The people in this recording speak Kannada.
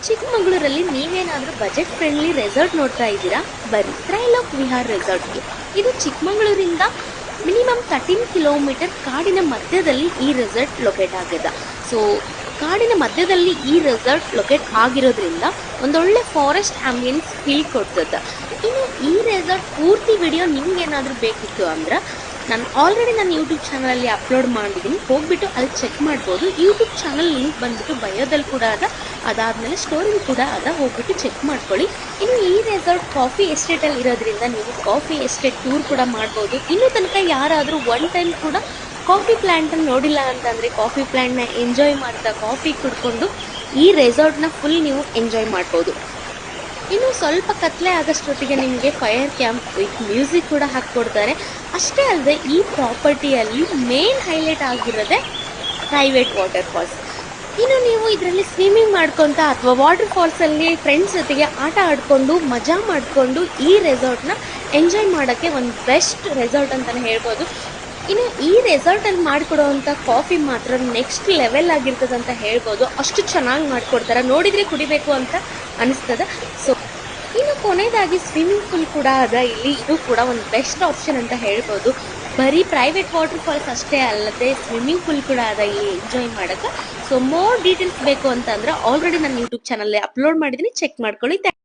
ಚಿಕ್ಕಮಗಳೂರಲ್ಲಿ ನೀವೇನಾದರೂ ಬಜೆಟ್ ಫ್ರೆಂಡ್ಲಿ ರೆಸಾರ್ಟ್ ನೋಡ್ತಾ ಇದ್ದೀರಾ? ಬನ್ನಿ ತ್ರೈಲೋಕ್ ವಿಹಾರ್ ರೆಸಾರ್ಟ್ಗೆ. ಇದು ಚಿಕ್ಕಮಗಳೂರಿಂದ ಮಿನಿಮಮ್ 13 ಕಿಲೋಮೀಟರ್ ಕಾಡಿನ ಮಧ್ಯದಲ್ಲಿ ಈ ರೆಸಾರ್ಟ್ ಲೊಕೇಟ್ ಆಗಿದೆ. ಸೊ ಕಾಡಿನ ಮಧ್ಯದಲ್ಲಿ ಈ ರೆಸಾರ್ಟ್ ಲೊಕೇಟ್ ಆಗಿರೋದ್ರಿಂದ ಒಂದೊಳ್ಳೆ ಫಾರೆಸ್ಟ್ ಆಂಬಿಯನ್ಸ್ ಫೀಲ್ ಕೊಡ್ತದೆ. ಇನ್ನು ಈ ರೆಸಾರ್ಟ್ ಪೂರ್ತಿ ವಿಡಿಯೋ ನಿಮ್ಗೆ ಏನಾದರೂ ಬೇಕಿತ್ತು ಅಂದ್ರೆ ನಾನು ಆಲ್ರೆಡಿ ನನ್ನ ಯೂಟ್ಯೂಬ್ ಚಾನಲಲ್ಲಿ ಅಪ್ಲೋಡ್ ಮಾಡಿದ್ದೀನಿ, ಹೋಗ್ಬಿಟ್ಟು ಅಲ್ಲಿ ಚೆಕ್ ಮಾಡ್ಬೋದು. ಯೂಟ್ಯೂಬ್ ಚಾನಲ್ ಲಿಂಕ್ ಬಂದ್ಬಿಟ್ಟು ಬಯೋದಲ್ಲಿ ಕೂಡ ಅದ, ಅದಾದಮೇಲೆ ಸ್ಟೋರಿ ಕೂಡ ಅದ, ಹೋಗ್ಬಿಟ್ಟು ಚೆಕ್ ಮಾಡ್ಕೊಳ್ಳಿ. ಇನ್ನು ಈ ರೆಸಾರ್ಟ್ ಕಾಫಿ ಎಸ್ಟೇಟಲ್ಲಿ ಇರೋದ್ರಿಂದ ನೀವು ಕಾಫಿ ಎಸ್ಟೇಟ್ ಟೂರ್ ಕೂಡ ಮಾಡ್ಬೋದು. ಇನ್ನೂ ತನಕ ಯಾರಾದರೂ ಒನ್ ಟೈಮ್ ಕೂಡ ಕಾಫಿ ಪ್ಲ್ಯಾಂಟನ್ನು ನೋಡಿಲ್ಲ ಅಂತಂದರೆ ಕಾಫಿ ಪ್ಲ್ಯಾಂಟ್ನ ಎಂಜಾಯ್ ಮಾಡ್ತಾ ಕಾಫಿ ಕುಡ್ಕೊಂಡು ಈ ರೆಸಾರ್ಟ್ನ ಫುಲ್ ನೀವು ಎಂಜಾಯ್ ಮಾಡ್ಬೋದು. ಇನ್ನು ಸ್ವಲ್ಪ ಕತ್ಲೆ ಆಗೋಷ್ಟೊತ್ತಿಗೆ ನಿಮಗೆ ಫೈರ್ ಕ್ಯಾಂಪ್ ವಿತ್ ಮ್ಯೂಸಿಕ್ ಕೂಡ ಹಾಕ್ಕೊಡ್ತಾರೆ. ಅಷ್ಟೇ ಅಲ್ಲದೆ ಈ ಪ್ರಾಪರ್ಟಿಯಲ್ಲಿ ಮೇನ್ ಹೈಲೈಟ್ ಆಗಿರೋದೆ ಪ್ರೈವೇಟ್ ವಾಟರ್ ಫಾಲ್ಸ್. ಇನ್ನು ನೀವು ಇದರಲ್ಲಿ ಸ್ವಿಮ್ಮಿಂಗ್ ಮಾಡ್ಕೊತ ಅಥವಾ ವಾಟರ್ ಫಾಲ್ಸಲ್ಲಿ ಫ್ರೆಂಡ್ಸ್ ಜೊತೆಗೆ ಆಟ ಆಡಿಕೊಂಡು ಮಜಾ ಮಾಡಿಕೊಂಡು ಈ ರೆಸಾರ್ಟ್ನ ಎಂಜಾಯ್ ಮಾಡೋಕ್ಕೆ ಒಂದು ಬೆಸ್ಟ್ ರೆಸಾರ್ಟ್ ಅಂತಲೇ ಹೇಳ್ಬೋದು. ಇನ್ನು ಈ ರೆಸಾರ್ಟಲ್ಲಿ ಮಾಡಿಕೊಡೋವಂಥ ಕಾಫಿ ಮಾತ್ರ ನೆಕ್ಸ್ಟ್ ಲೆವೆಲ್ ಆಗಿರ್ತದೆ ಅಂತ ಹೇಳ್ಬೋದು. ಅಷ್ಟು ಚೆನ್ನಾಗಿ ಮಾಡಿಕೊಡ್ತಾರೆ, ನೋಡಿದರೆ ಕುಡಿಬೇಕು ಅಂತ ಅನಿಸ್ತದೆ. ಸೊ ಇನ್ನು ಕೊನೆಯದಾಗಿ ಸ್ವಿಮ್ಮಿಂಗ್ ಪೂಲ್ ಕೂಡ ಅದ ಇಲ್ಲಿ. ಇದು ಕೂಡ ಒಂದು ಬೆಸ್ಟ್ ಆಪ್ಷನ್ ಅಂತ ಹೇಳ್ಬೋದು. ಬರೀ ಪ್ರೈವೇಟ್ ವಾಟರ್ ಫಾಲ್ಸ್ ಅಷ್ಟೇ ಅಲ್ಲದೆ ಸ್ವಿಮ್ಮಿಂಗ್ ಪೂಲ್ ಕೂಡ ಅದ ಇಲ್ಲಿ ಎಂಜಾಯ್ ಮಾಡೋಕ್ಕೆ. ಸೊ ಮೋರ್ ಡೀಟೇಲ್ಸ್ ಬೇಕು ಅಂತಂದರೆ ಆಲ್ರೆಡಿ ನನ್ನ ಯೂಟ್ಯೂಬ್ ಚಾನಲಲ್ಲಿ ಅಪ್ಲೋಡ್ ಮಾಡಿದ್ದೀನಿ, ಚೆಕ್ ಮಾಡ್ಕೊಳ್ಳಿ.